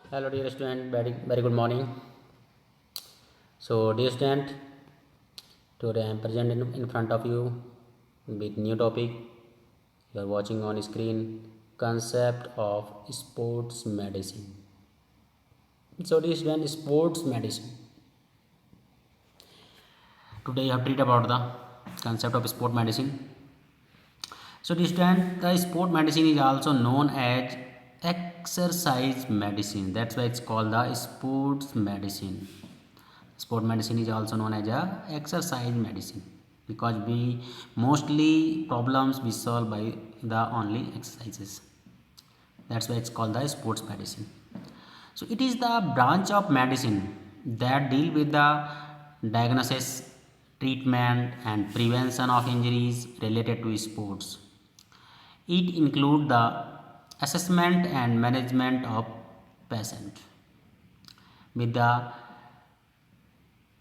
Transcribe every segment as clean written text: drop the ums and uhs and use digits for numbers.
Hello, dear student. Very good morning. So, dear student, today I am present in front of you with new topic. You are watching on screen concept of sports medicine. So, dear student, sports medicine. Today, I have to read about the concept of sport medicine. So, dear student, the sport medicine is also known as exercise medicine. That's why it's called the sports medicine. Sport medicine is also known as a exercise medicine because we mostly problems we solve by the only exercises. That's why it's called the sports medicine. So it is the branch of medicine that deal with the diagnosis, treatment and prevention of injuries related to sports. It include the assessment and management of patient with the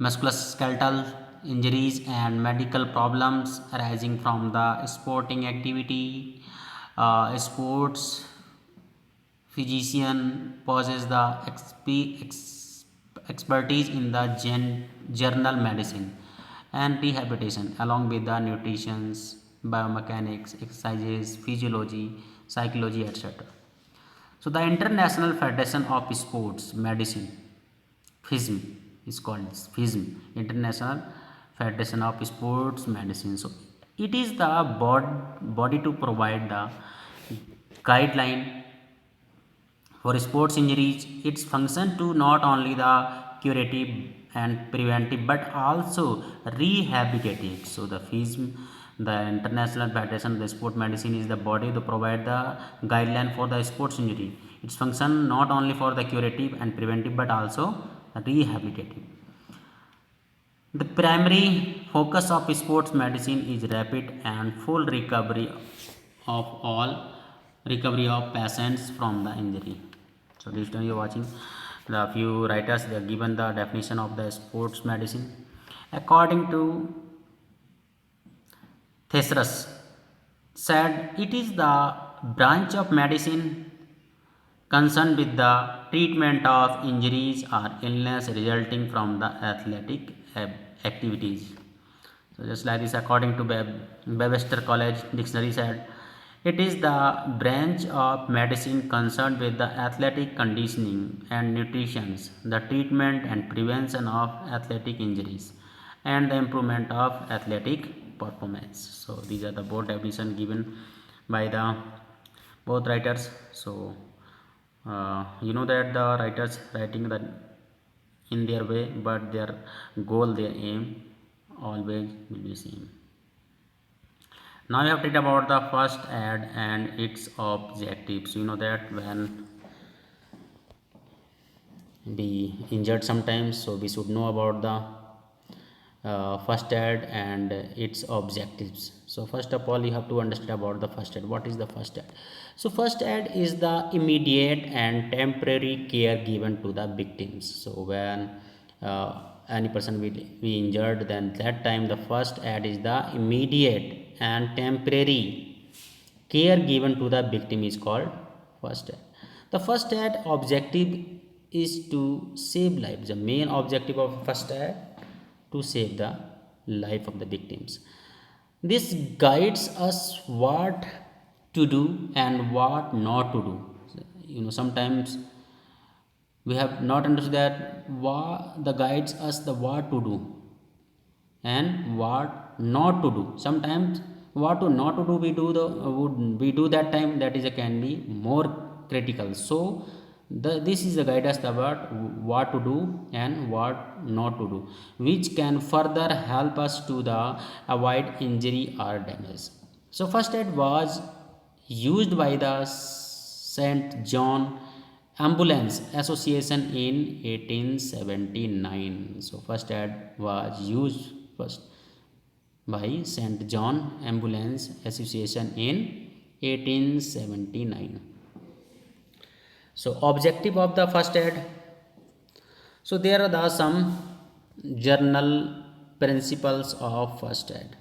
musculoskeletal injuries and medical problems arising from the sporting activity. Sports physician possesses the expertise in the general medicine and rehabilitation along with the nutrition, biomechanics, exercises, physiology, psychology, etc. So the International Federation of Sports Medicine, FISM, is called FISM, International Federation of Sports Medicine. So it is the body to provide the guideline for sports injuries. Its function to not only the curative and preventive but also rehabilitative. So the FISM, the International Federation of the Sport Medicine, is the body to provide the guideline for the sports injury. Its function not only for the curative and preventive but also rehabilitative. The primary focus of sports medicine is rapid and full recovery of patients from the injury. So this time you are watching the few writers, they are given the definition of the sports medicine. According to Thesaurus said, it is the branch of medicine concerned with the treatment of injuries or illness resulting from the athletic activities. So just like this, according to Webster College Dictionary said, it is the branch of medicine concerned with the athletic conditioning and nutrition, the treatment and prevention of athletic injuries, and the improvement of athletic performance. So these are the both definition given by the both writers. So you know that the writers writing that in their way, but their goal, their aim always will be same. Now you have to read about the first aid and its objectives. You know that when we injured sometimes, so we should know about the first aid and its objectives. So first of all, you have to understand about the first aid. What is the first aid? So first aid is the immediate and temporary care given to the victims. So when any person will be injured, then that time the first aid is the immediate and temporary care given to the victim is called first aid. The first aid objective is to save lives. The main objective of first aid to save the life of the victims. This guides us what to do and what not to do. You know, sometimes we have not understood that what the guides us the what to do and what not to do. Sometimes what to not to do we do the we do that time, that is a can be more critical. So this is the guidance about what to do and what not to do, which can further help us to the avoid injury or damage. So first aid was used by the St. John Ambulance Association in 1879. So first aid was used first by St. John Ambulance Association in 1879. So objective of the first aid. So there are the some general principles of first aid.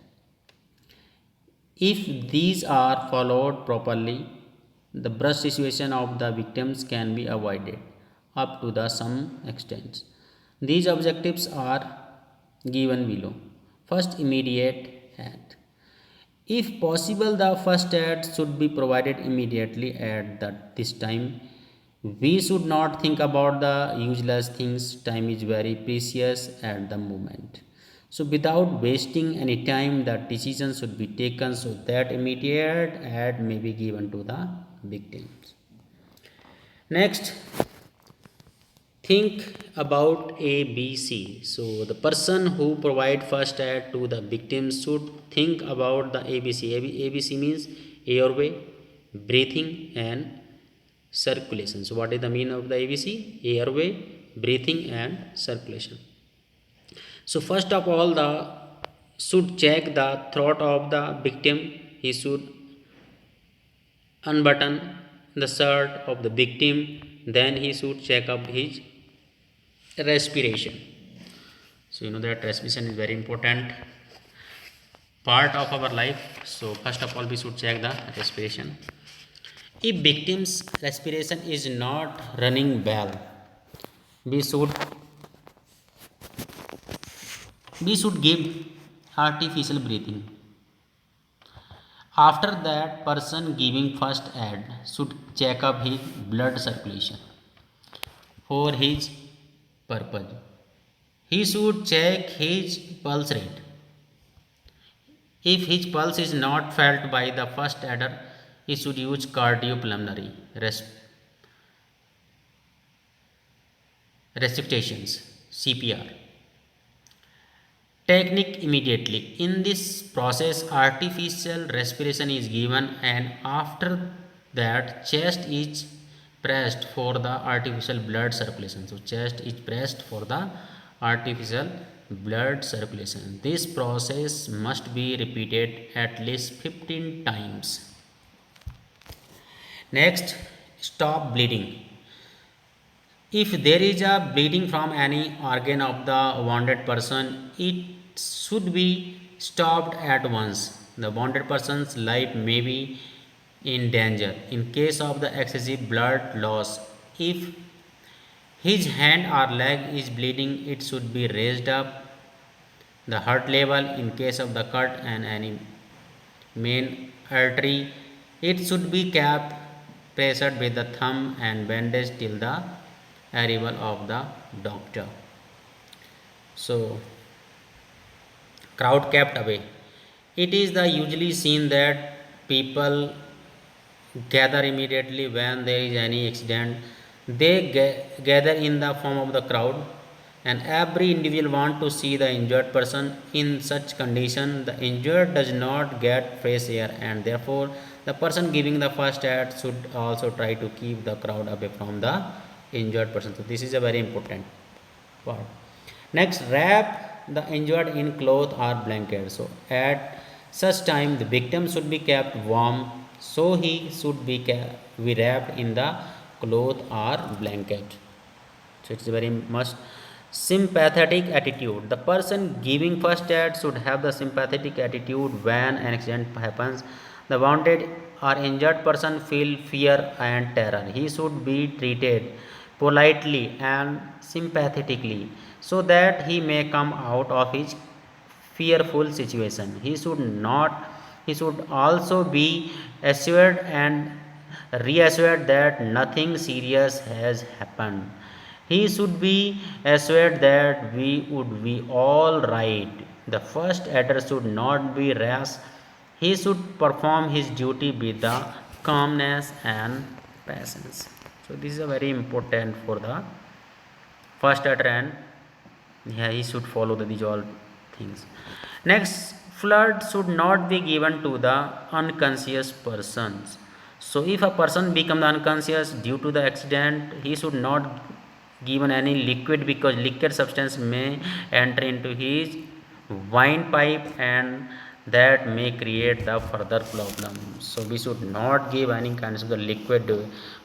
If these are followed properly, the brush situation of the victims can be avoided up to the some extent. These objectives are given below. First, immediate act. If possible, the first aid should be provided immediately at this time. We should not think about the useless things. Time is very precious at the moment. So without wasting any time, the decision should be taken so that immediate aid may be given to the victims. Next, think about ABC. So the person who provide first aid to the victims should think about the ABC. ABC means airway, breathing and circulation. So what is the meaning of the ABC? Airway, breathing and circulation. So first of all, the should check the throat of the victim. He should unbutton the shirt of the victim. Then he should check up his respiration. So you know that respiration is very important part of our life. So first of all, we should check the respiration. If victim's respiration is not running well, we should give artificial breathing. After that, person giving first aid should check up his blood circulation for his purpose. He should check his pulse rate. If his pulse is not felt by the first aider, he should use cardiopulmonary resuscitations, CPR. Technique immediately. In this process, artificial respiration is given, and after that, chest is pressed for the artificial blood circulation. So, chest is pressed for the artificial blood circulation. This process must be repeated at least 15 times. Next, stop bleeding. If there is a bleeding from any organ of the wounded person, it should be stopped at once. The wounded person's life may be in danger. In case of the excessive blood loss, if his hand or leg is bleeding, it should be raised up the heart level. In case of the cut and any main artery, it should be kept pressured with the thumb and bandaged till the arrival of the doctor. So crowd kept away. It is the usually seen that people gather immediately when there is any accident. They gather in the form of the crowd, and every individual want to see the injured person. In such condition, the injured does not get fresh air, and therefore the person giving the first aid should also try to keep the crowd away from the injured person. So this is a very important part. Next, wrap the injured in cloth or blanket. So at such time, the victim should be kept warm, so he should be wrapped in the cloth or blanket. So it's very much sympathetic attitude. The person giving first aid should have the sympathetic attitude when an accident happens. The wounded or injured person feel fear and terror. He should be treated politely and sympathetically so that he may come out of his fearful situation. He should also be assured and reassured that nothing serious has happened. He should be assured that we would be all right. The first aider should not be rash. He should perform his duty with the calmness and patience. So this is a very important for the first aider, and he should follow these all things. Next, flood should not be given to the unconscious persons. So if a person becomes unconscious due to the accident, he should not given any liquid, because liquid substance may enter into his windpipe and that may create the further problem. So we should not give any kinds of the liquid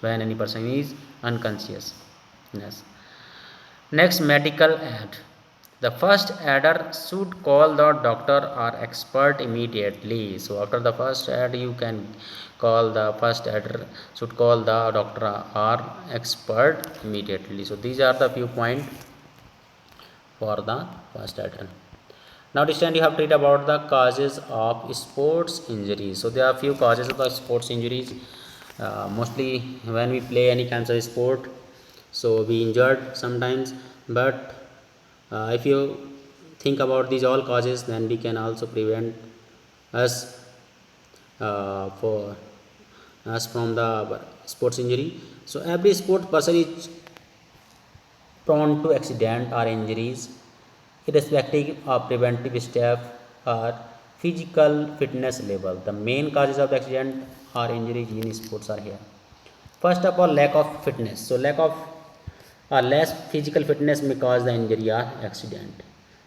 when any person is unconscious. Yes. Next, medical aid. The first aider should call the doctor or expert immediately. So after the first aid, you can call the first aider should call the doctor or expert immediately. So these are the few points for the first aider. Now this time you have to read about the causes of sports injuries. So there are few causes of the sports injuries. Mostly when we play any kinds of sport, so we injured sometimes. But if you think about these all causes, then we can also prevent us for us from the sports injury. So every sport person is prone to accident or injuries, irrespective of preventive step or physical fitness level. The main causes of accident or injuries in sports are here. First of all, lack of fitness. So lack of or less physical fitness may cause the injury or accident.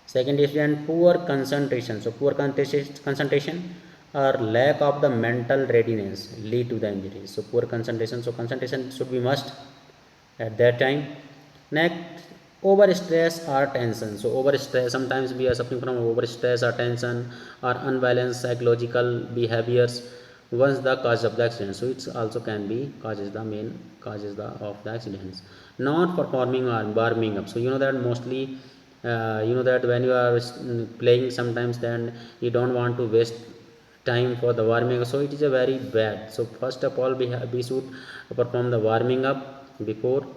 Second is poor concentration. So poor concentration or lack of the mental readiness lead to the injury. So poor concentration. So concentration should be must at that time. Next, over stress or tension. So over stress, sometimes we are suffering from over stress or tension or unbalanced psychological behaviors once the cause of the accident. So it also can be causes the main causes of the accidents. Not performing or warming up. So you know that mostly you know that when you are playing sometimes, then you don't want to waste time for the warming up. So it is a very bad. So first of all, we should perform the warming up before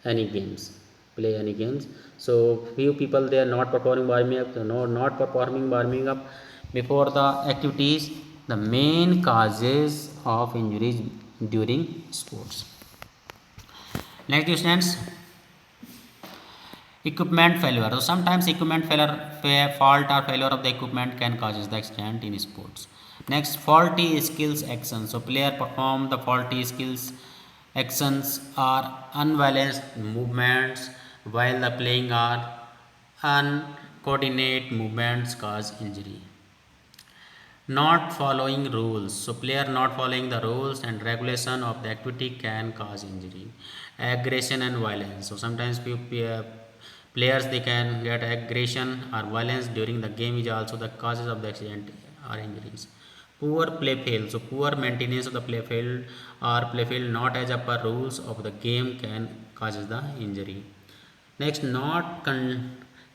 any games, play any games. So few people, they are not performing warming up. So not performing warming up before the activities, the main causes of injuries during sports. Next distance, equipment failure. So sometimes equipment failure, fault or failure of the equipment can causes the accident in sports. Next, faulty skills actions. So player perform the faulty skills actions or unbalanced movements while the playing, or uncoordinate movements cause injury. Not following rules. So player not following the rules and regulation of the activity can cause injury. Aggression and violence. So sometimes players, they can get aggression or violence during the game, is also the causes of the accident or injuries. Poor play field. So poor maintenance of the play field or play field not as per rules of the game can causes the injury. Next, not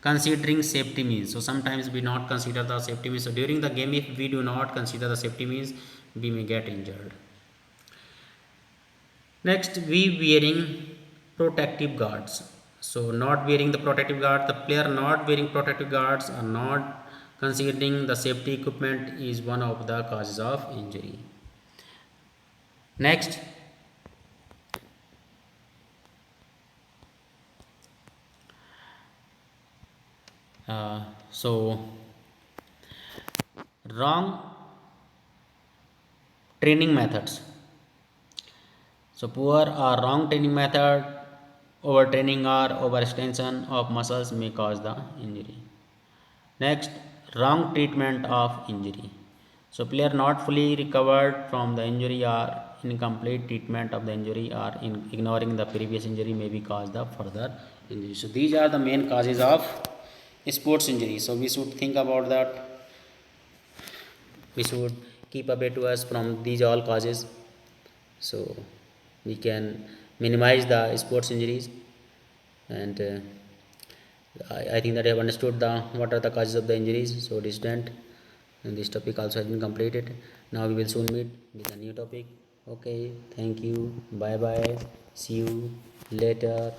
considering safety means. So sometimes we not consider the safety means. So during the game, if we do not consider the safety means, we may get injured. Next, we wearing protective guards. So not wearing the protective guard, the player not wearing protective guards or not considering the safety equipment is one of the causes of injury. Next, so wrong training methods. So poor or wrong training method, overtraining or overextension of muscles may cause the injury. Next, wrong treatment of injury. So player not fully recovered from the injury or incomplete treatment of the injury or ignoring the previous injury may be cause the further injury. So these are the main causes of sports injury. So we should think about that. We should keep away to us from these all causes. So we can minimize the sports injuries. And I think that I have understood the what are the causes of the injuries. So distant, and this topic also has been completed. Now we will soon meet with a new topic. Okay, thank you, bye bye, see you later.